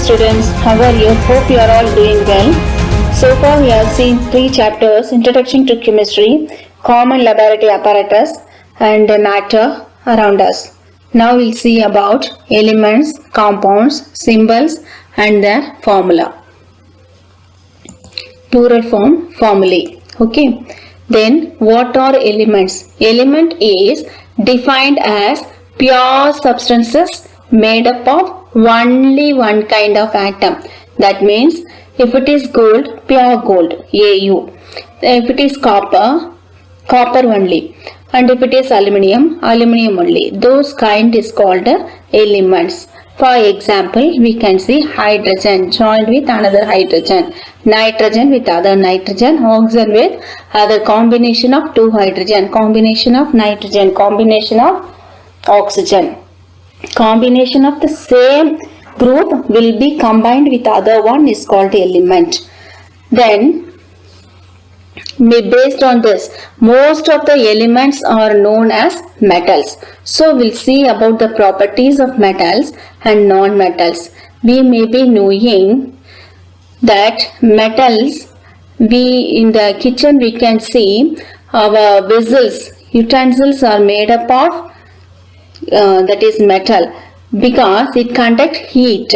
students, how are you? Hope you are all doing well. So far we have seen 3 chapters: Introduction to Chemistry, Common Laboratory Apparatus and Matter around us. Now we'll see about elements, compounds, symbols and their formula. Plural form formulae. Okay. Then what are elements? Element is defined as pure substances made up of only one kind of atom. That means if it is gold, pure gold, Au. If it is copper, copper only. And if it is aluminium, aluminium only. Those kind is called elements. For example, we can see hydrogen joined with another hydrogen, nitrogen with other nitrogen, oxygen with other combination of two hydrogen, combination of nitrogen, combination of oxygen. Combination of the same group will be combined with other one is called element. Then based on this, most of the elements are known as metals. So we'll see about the properties of metals and non-metals. We may be knowing that metals, in the kitchen we can see our vessels, utensils are made up of that is metal, because it conduct heat.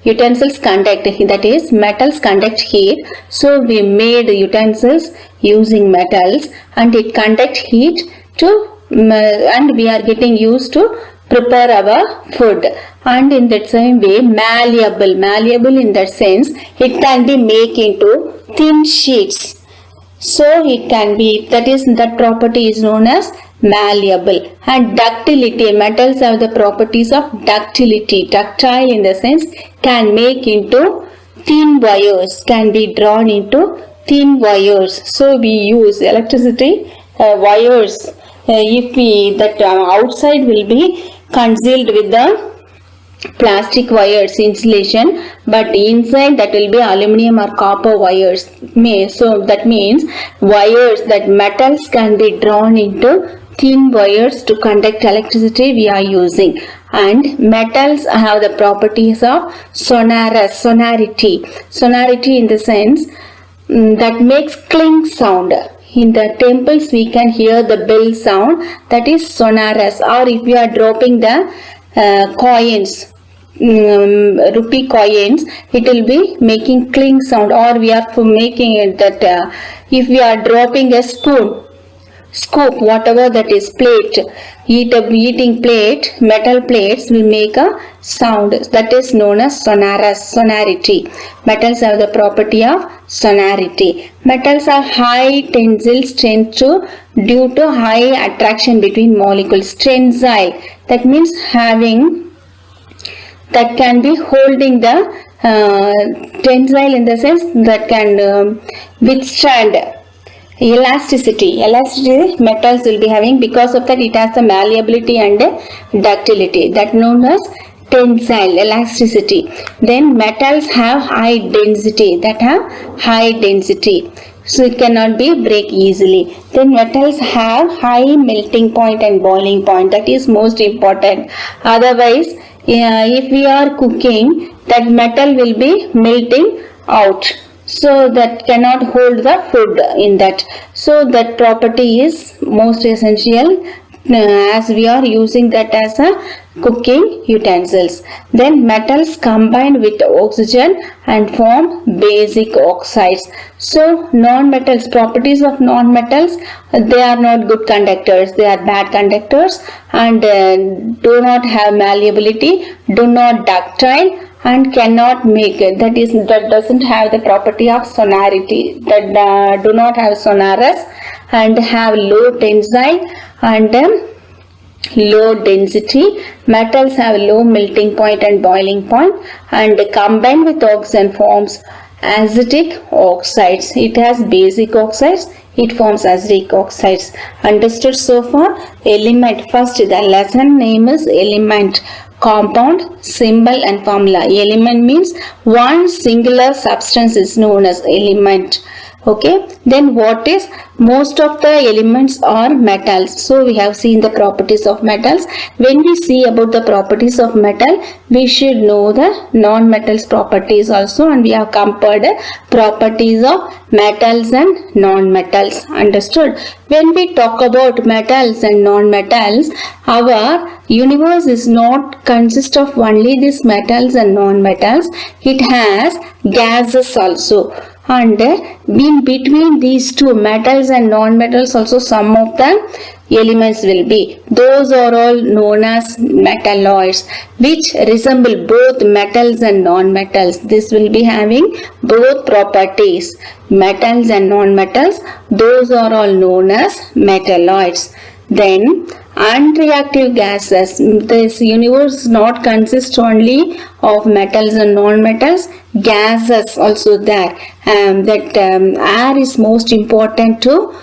Utensils conduct, that is metals conduct heat. So we made utensils using metals and it conduct heat to and we are getting used to prepare our food. And in that same way, malleable in that sense, it can be made into thin sheets. So it can be, that property is known as malleable. And ductility, metals have the properties of ductility. Ductile in the sense, can make into thin wires, can be drawn into thin wires. So we use electricity wires. If we outside will be concealed with the plastic wires insulation, but inside that will be aluminum or copper wires. So that means wires, that metals can be drawn into thin wires to conduct electricity we are using. And metals have the properties of sonority. Sonority in the sense that makes cling sound. In the temples we can hear the bell sound, that is sonorous. Or if we are dropping the coins, rupee coins, it will be making cling sound. Or we are making it that if we are dropping a spoon, scoop, whatever that is, plate, eating plate, metal plates will make a sound, that is known as sonority. Metals have the property of sonority. Metals have high tensile strength due to high attraction between molecules. Tensile, that means having, that can be holding the tensile in the sense that can withstand. Elasticity metals will be having, because of that it has the malleability and ductility, that known as tensile, elasticity. Then metals have high density, so it cannot be break easily. Then metals have high melting point and boiling point, that is most important. Otherwise if we are cooking, that metal will be melting out, so that cannot hold the food in that. So that property is most essential as we are using that as a cooking utensils. Then metals combine with oxygen and form basic oxides. So non-metals, properties of non-metals, they are not good conductors, they are bad conductors, and do not have malleability, do not ductile, and cannot make it, that doesn't have the property of sonority, that do not have sonorous, and have low tensile and low density. Metals have low melting point and boiling point, and combined with oxygen forms acidic oxides. It has basic oxides, it forms acidic oxides. Understood so far? Element, first the lesson name is element. Compound, symbol and formula. Element means one singular substance is known as element. Okay, then what is most of the elements are metals. So we have seen the properties of metals. When we see about the properties of metal, we should know the non-metals properties also, and we have compared properties of metals and non-metals. Understood? When we talk about metals and non-metals, our universe is not consist of only these metals and non-metals. It has gases also, and in between these two metals and non-metals also some of the elements will be. Those are all known as metalloids, which resemble both metals and non-metals. This will be having both properties, metals and non-metals. Those are all known as metalloids. Then unreactive gases. This universe not consist only of metals and non-metals. Gases also there. Air is most important to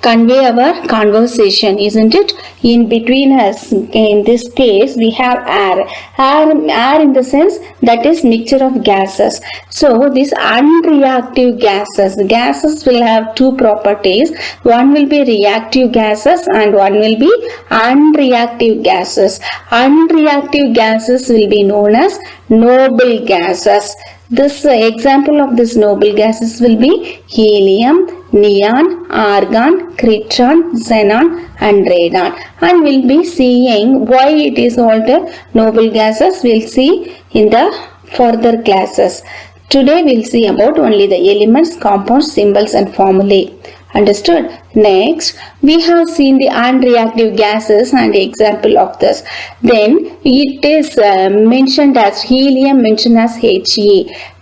convey our conversation, isn't it? In between us, in this case, we have air. Air in the sense that is mixture of gases. So these unreactive gases will have two properties. One will be reactive gases and one will be unreactive gases. Unreactive gases will be known as noble gases. This example of this noble gases will be helium, neon, argon, krypton, xenon and radon. And we'll be seeing why it is all the noble gases. We'll see in the further classes. Today we'll see about only the elements, compounds, symbols and formulae. Understood? Next, we have seen the unreactive gases and example of this. Then it is mentioned as helium, mentioned as He,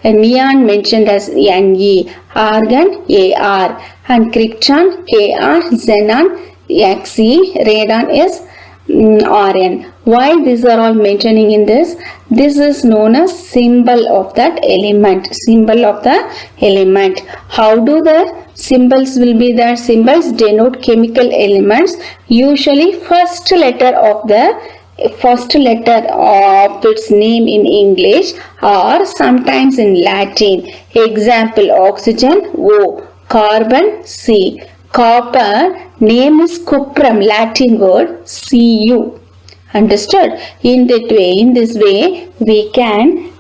neon mentioned as Ne, argon Ar, and krypton Kr, xenon Xe, radon is Rn. Why these are all mentioning in this? This is known as symbol of that element. Symbol of the element. How do the symbols will be there? Symbols denote chemical elements. Usually first letter of its name in English or sometimes in Latin. Example, oxygen O, carbon C, copper name is cuprum, Latin word Cu. Understood? In this way we can,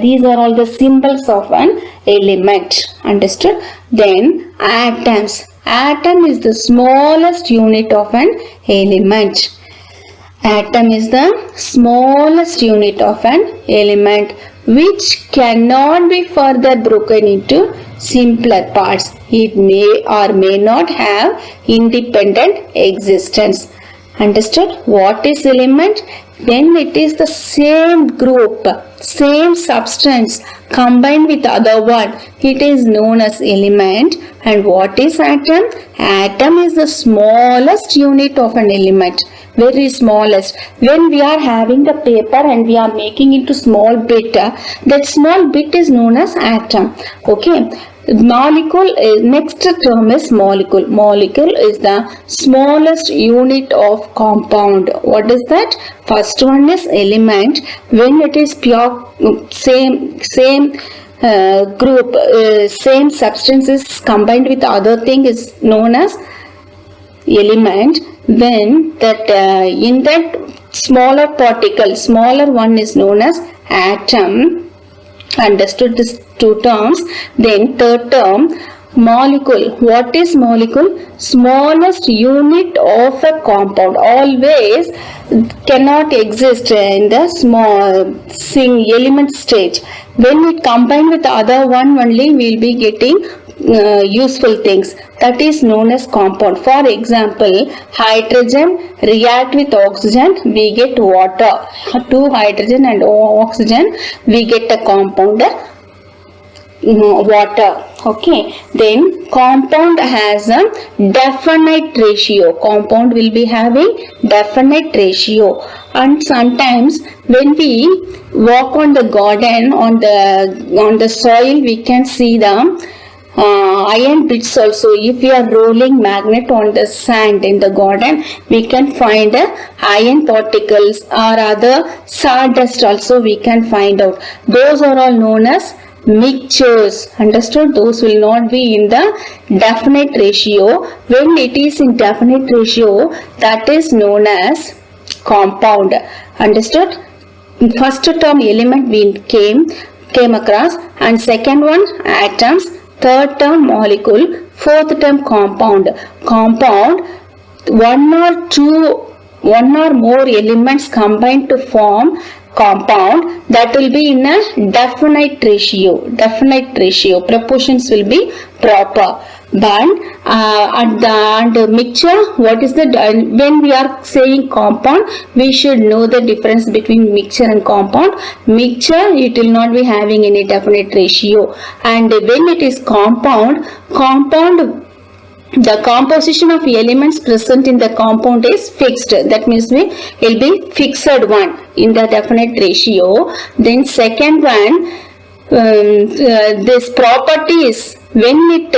these are all the symbols of an element. Understood? Then atoms. Atom is the smallest unit of an element. Atom is the smallest unit of an element which cannot be further broken into simpler parts. It may or may not have independent existence. Understood? What is element? Then it is the same group, same substance combined with other one. It is known as element. And what is atom? Atom is the smallest unit of an element. Very smallest. When we are having the paper and we are making into small bit, that small bit is known as atom. Okay. Molecule is, next term is molecule. Molecule is the smallest unit of compound. What is that? First one is element. When it is pure, same group, same substances combined with other thing is known as element. Then that in that smaller particle, smaller one is known as atom. Understood these two terms. Then third term, molecule. What is molecule? Smallest unit of a compound. Always cannot exist in the small element stage. When we combine with the other one only, we will be getting useful things. That is known as compound. For example, hydrogen react with oxygen, we get water. Two hydrogen and oxygen, we get a compound water. Okay. Then compound has a definite ratio. Compound will be having definite ratio. And sometimes when we walk on the garden, on the soil, we can see the iron bits also. If we are rolling magnet on the sand in the garden, we can find iron particles or other sawdust also we can find out. Those are all known as mixtures. Understood? Those will not be in the definite ratio. When it is in definite ratio, that is known as compound. Understood? First term element we came across, and second one atoms, third term molecule, fourth term compound. Compound, one or more elements combined to form compound, that will be in a definite ratio. Proportions will be proper. But and mixture, what is the, when we are saying compound, we should know the difference between mixture and compound. Mixture, it will not be having any definite ratio, and when it is compound, the composition of elements present in the compound is fixed. That means we will be fixed one in the definite ratio. Then second one, this properties, when it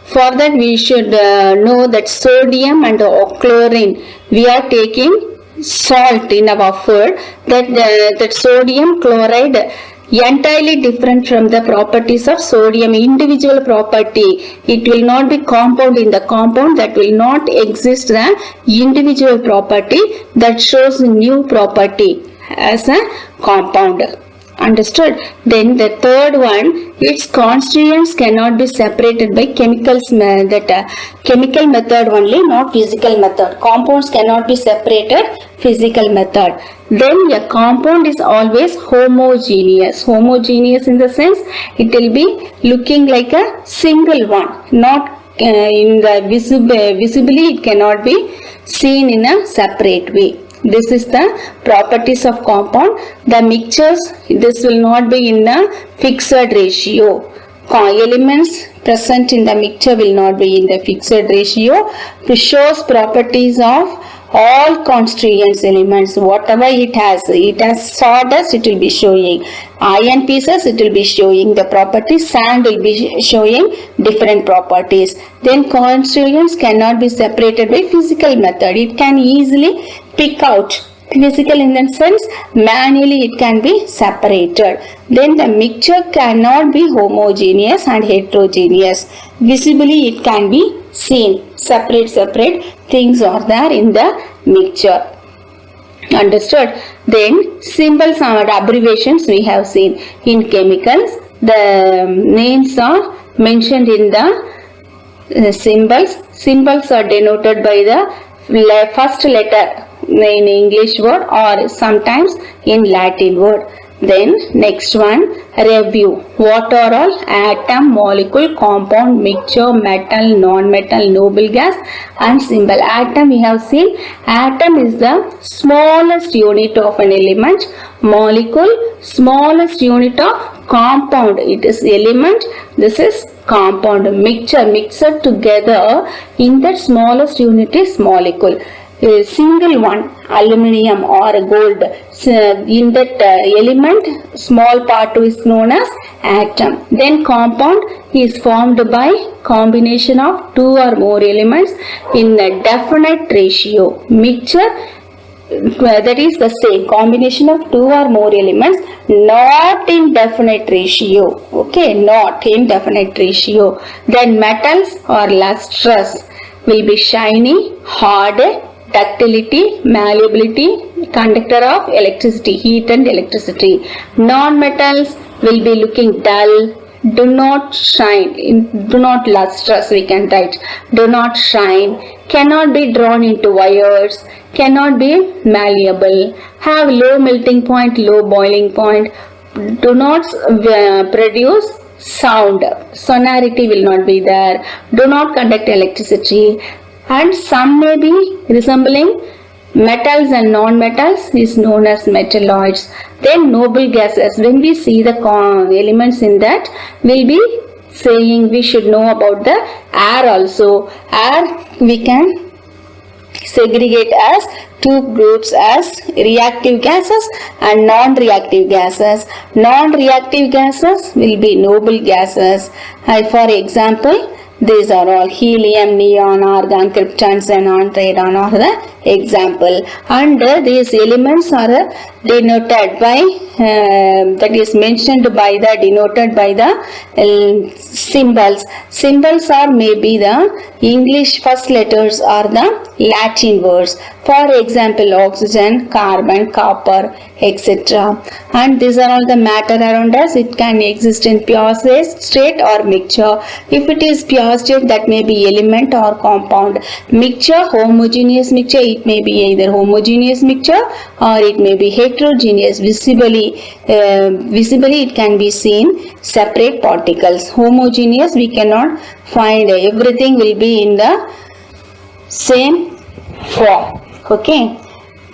for that we should know that sodium and chlorine, we are taking salt in our food, that sodium chloride entirely different from the properties of sodium, individual property. It will not be compound in the compound, that will not exist the individual property that shows new property as a compound. Understood? Then the third one, its constituents cannot be separated by chemical method only, not physical method. Compounds cannot be separated physical method. Then a compound is always homogeneous. Homogeneous in the sense it will be looking like a single one, not in the visibly it cannot be seen in a separate way. This is the properties of compound. The mixtures, this will not be in a fixed ratio. Elements present in the mixture will not be in the fixed ratio. It shows properties of all constituent elements. Whatever it has sawdust, it will be showing. Iron pieces, it will be showing the properties. Sand will be showing different properties. Then constituents cannot be separated by physical method. It can easily pick out. Physical in the sense, manually it can be separated. Then the mixture cannot be homogeneous and heterogeneous. Visibly it can be seen. Separate things are there in the mixture. Understood? Then symbols and abbreviations we have seen. In chemicals, the names are mentioned in the symbols. Symbols are denoted by the first letter in English word or sometimes in Latin word. Then next one, review. What are all? Atom, molecule, compound, mixture, metal, non-metal, noble gas and symbol. Atom we have seen. Atom is the smallest unit of an element. Molecule, smallest unit of compound. It is element. This is compound. Mixture together in that smallest unit is molecule. A single one, aluminium or gold, in that element, small part is known as atom. Then compound is formed by combination of two or more elements in a definite ratio. Mixture, that is the same, combination of two or more elements, not in definite ratio. Okay, not in definite ratio. Then metals or lustrous will be shiny, hard, ductility, malleability, conductor of electricity, heat and electricity. Non-metals will be looking dull, do not shine, do not lustrous we can write, do not shine, cannot be drawn into wires, cannot be malleable, have low melting point, low boiling point, do not produce sound, sonority will not be there, do not conduct electricity, and some may be resembling metals and non-metals is known as metalloids. Then noble gases, when we see the elements in that, we'll be saying we should know about the air also. Air we can segregate as two groups as reactive gases and non-reactive gases. Non-reactive gases will be noble gases. For example, these are all helium, neon, argon, krypton, xenon, radon are the example. And these elements are denoted by that is mentioned by the denoted by the symbols. Symbols are maybe the English first letters or the Latin words. For example, oxygen, carbon, copper, etc. And these are all the matter around us. It can exist in pure state or mixture. If it is pure state, that may be element or compound. Mixture, homogeneous mixture, it may be either homogeneous mixture or it may be heterogeneous. Visibly it can be seen separate particles. Homogeneous, we cannot find, everything will be in the same form. Okay,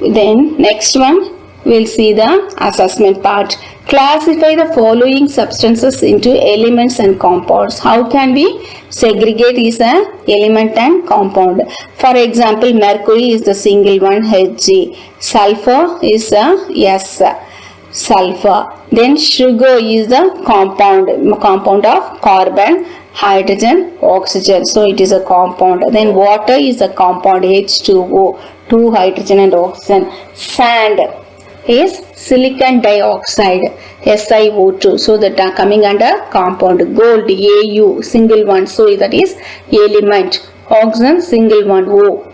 then next one we'll see the assessment part. Classify the following substances into elements and compounds. How can we segregate is a element and compound? For example, mercury is the single one, Hg. Sulfur is a S, sulfur. Then sugar is the compound of carbon, hydrogen, oxygen. So it is a compound. Then water is a compound, H2O, 2 hydrogen and oxygen. Sand is silicon dioxide, SiO2. So that are coming under compound. Gold, Au, single one. So that is element. Oxygen, single one, O.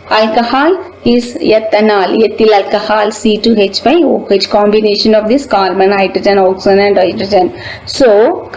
Alcohol is ethanol, ethyl alcohol, C2H5OH, combination of this carbon, hydrogen, oxygen and hydrogen. So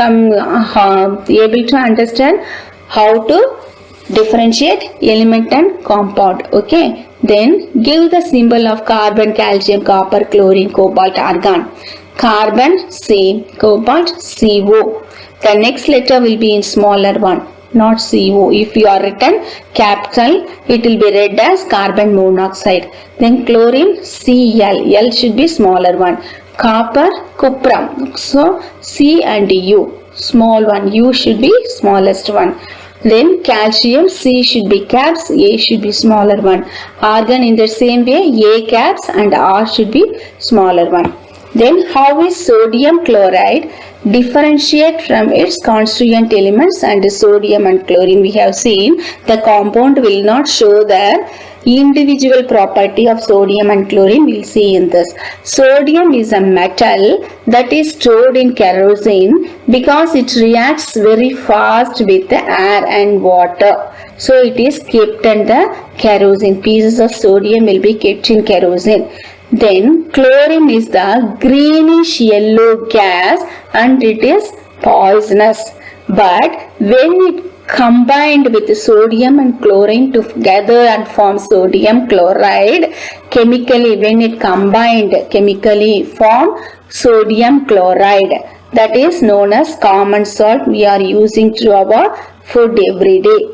able to understand how to differentiate element and compound. Okay, then give the symbol of carbon, calcium, copper, chlorine, cobalt, argon. Carbon C, cobalt CO. The next letter will be in smaller one, not CO. If you are written capital, it will be read as carbon monoxide. Then chlorine Cl, L should be smaller one. Copper cuprum, so C and U, small one, U should be smallest one. Then calcium, C should be caps, A should be smaller one. Argon in the same way, A caps and R should be smaller one. Then how is sodium chloride differentiate from its constituent elements? And sodium and chlorine we have seen the compound will not show the individual property of sodium and chlorine. We'll see in this. Sodium is a metal that is stored in kerosene because it reacts very fast with the air and water. So it is kept in the kerosene. Pieces of sodium will be kept in kerosene. Then chlorine is the greenish yellow gas and it is poisonous. But when it combined with sodium and chlorine together and form sodium chloride, chemically when it combined chemically form sodium chloride, that is known as common salt we are using to our food every day.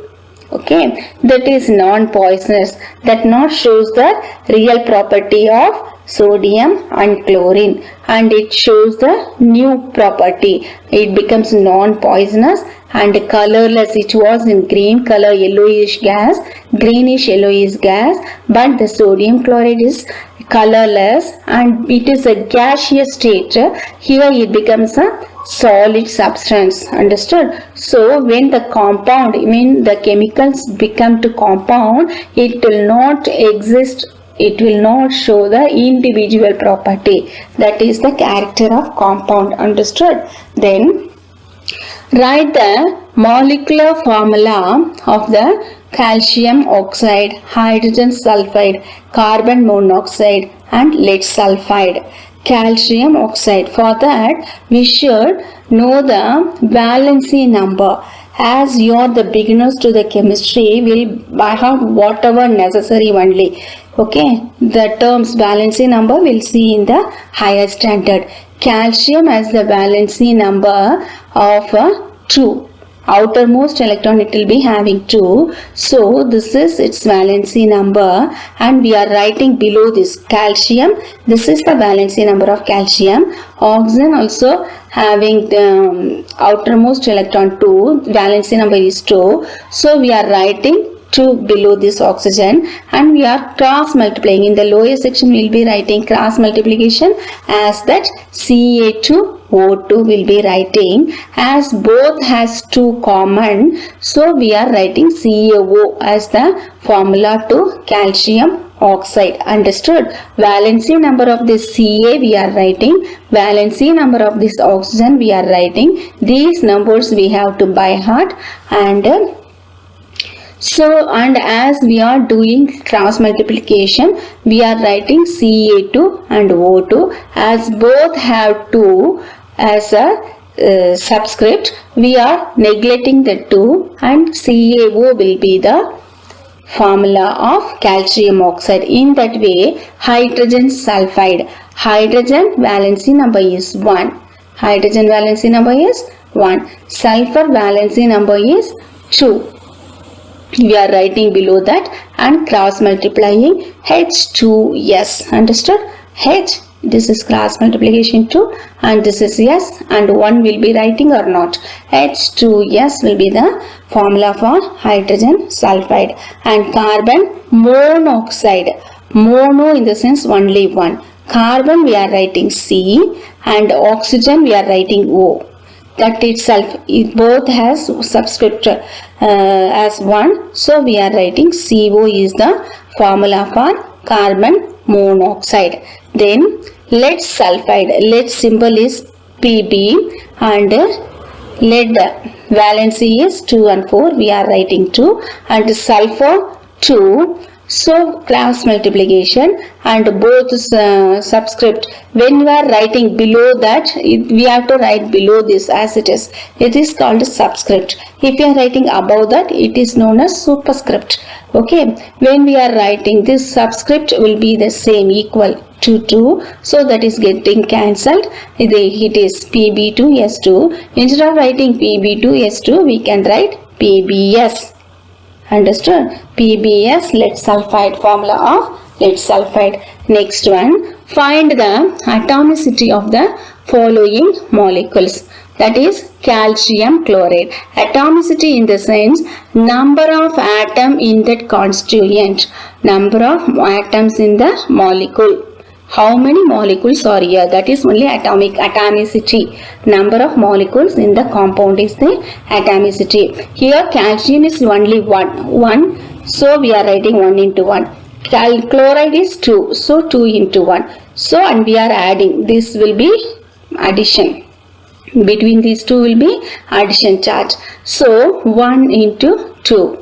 Okay, that is non-poisonous. That not shows the real property of sodium and chlorine, and it shows the new property. It becomes non-poisonous and colorless. It was in green color, yellowish gas, greenish yellowish gas, but the sodium chloride is colorless and it is a gaseous state. Here it becomes a solid substance. Understood? So when the compound, when the chemicals become to compound, it will not exist, it will not show the individual property. That is the character of compound. Understood? Then write the molecular formula of the calcium oxide, hydrogen sulfide, carbon monoxide and lead sulfide. Calcium oxide, for that we should know the valency number. As you are the beginners to the chemistry, will have whatever necessary only. Okay, the terms valency number we'll see in the higher standard. Calcium has the valency number of 2. Outermost electron it will be having 2. So this is its valency number and we are writing below this calcium. This is the valency number of calcium. Oxygen also having the outermost electron 2. Valency number is 2. So we are writing 2 below this oxygen and we are cross multiplying. In the lower section we will be writing cross multiplication as that Ca2O2 will be writing. As both has 2 common, so we are writing CaO as the formula to calcium oxide. Understood? Valency number of this Ca we are writing, valency number of this oxygen we are writing. These numbers we have to by heart. And and as we are doing cross multiplication, we are writing Ca2 and O2 as both have 2 as a subscript. We are neglecting the 2 and CaO will be the formula of calcium oxide. In that way, hydrogen sulfide, hydrogen valency number is 1. Hydrogen valency number is 1. Sulfur valency number is 2. We are writing below that and cross multiplying H2S. Understood? H, this is cross multiplication 2 and this is S, and 1 will be writing or not. H2S will be the formula for hydrogen sulfide. And carbon monoxide, mono in the sense only one. Carbon we are writing C and oxygen we are writing O. That itself, it both has subscript as 1. So we are writing CO is the formula for carbon monoxide. Then lead sulfide, lead symbol is Pb and lead valency is 2 and 4. We are writing 2 and sulfur 2. So cross multiplication and both subscript. When we are writing below that, we have to write below this as it is. It is called subscript. If you are writing above that, it is known as superscript. Okay. When we are writing, this subscript will be the same, equal to 2. So that is getting cancelled. It is Pb2S2. Instead of writing Pb2S2, we can write PbS. Understood? PbS, lead sulfide, formula of lead sulfide. Next one, find the atomicity of the following molecules. That is calcium chloride. Atomicity in the sense number of atom in that constituent. Number of atoms in the molecule. How many molecules are here? That is only atomicity. Number of molecules in the compound is the atomicity. Here calcium is only 1. So we are writing 1 into 1. Chloride is 2. So 2 into 1. So and we are adding. This will be addition. Between these two will be addition charge. So 1 into 2.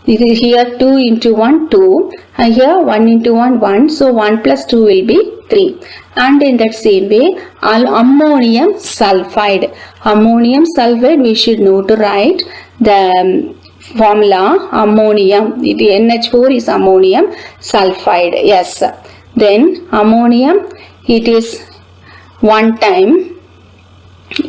Here 2 into 1, 2. And here 1 into 1, 1. So 1 plus 2 will be 3. And in that same way, ammonium sulfide. Ammonium sulfide, we should know to write the formula ammonium. The NH4 is ammonium sulfide. Yes. Then ammonium, it is 1 time.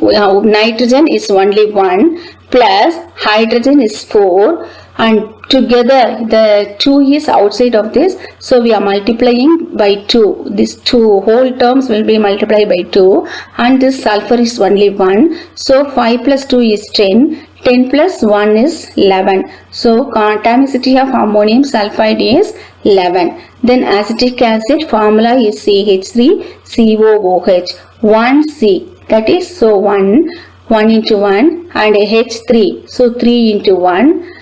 Nitrogen is only 1 plus hydrogen is 4. And together the 2 is outside of this, so we are multiplying by 2. These 2 whole terms will be multiplied by 2 and this sulfur is only 1. So 5 plus 2 is 10. 10 plus 1 is 11. So atomicity of ammonium sulfide is 11. Then acetic acid formula is CH3COOH 1C. That is so 1 into 1 and H3. So 3 into 1.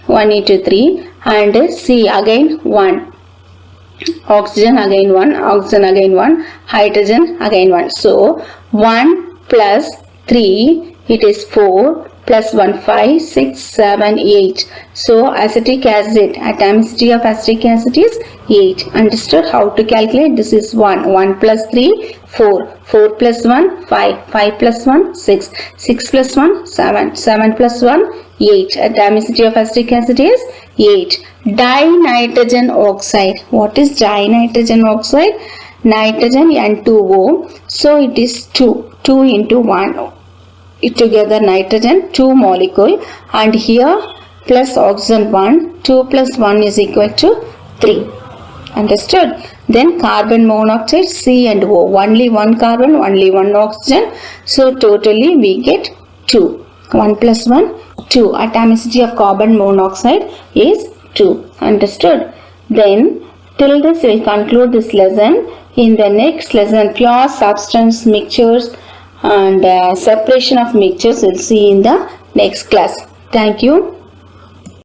1 into 3 and C again 1. Oxygen again 1. Oxygen again 1. Hydrogen again 1. So 1 plus 3, it is 4 plus 1, 5, 6, 7, 8. So acetic acid, atomicity of acetic acid is 8. Understood how to calculate? This is 1. 1 plus 3, 4. 4 plus 1, 5. 5 plus 1, 6. 6 plus 1, 7. 7 plus 1, 8. Atomicity of acetic acid is 8. Dinitrogen oxide. What is dinitrogen oxide? Nitrogen N2O. So it is 2. 2 into 1. Together nitrogen 2 molecule and here plus oxygen 1. 2 plus 1 is equal to 3. Understood? Then carbon monoxide C and O. Only 1 carbon, only 1 oxygen. So totally we get 2. 1 plus 1, 2. Atomicity of carbon monoxide is 2. Understood? Then till this we conclude this lesson. In the next lesson, pure substance mixtures and separation of mixtures we'll see in the next class. Thank you.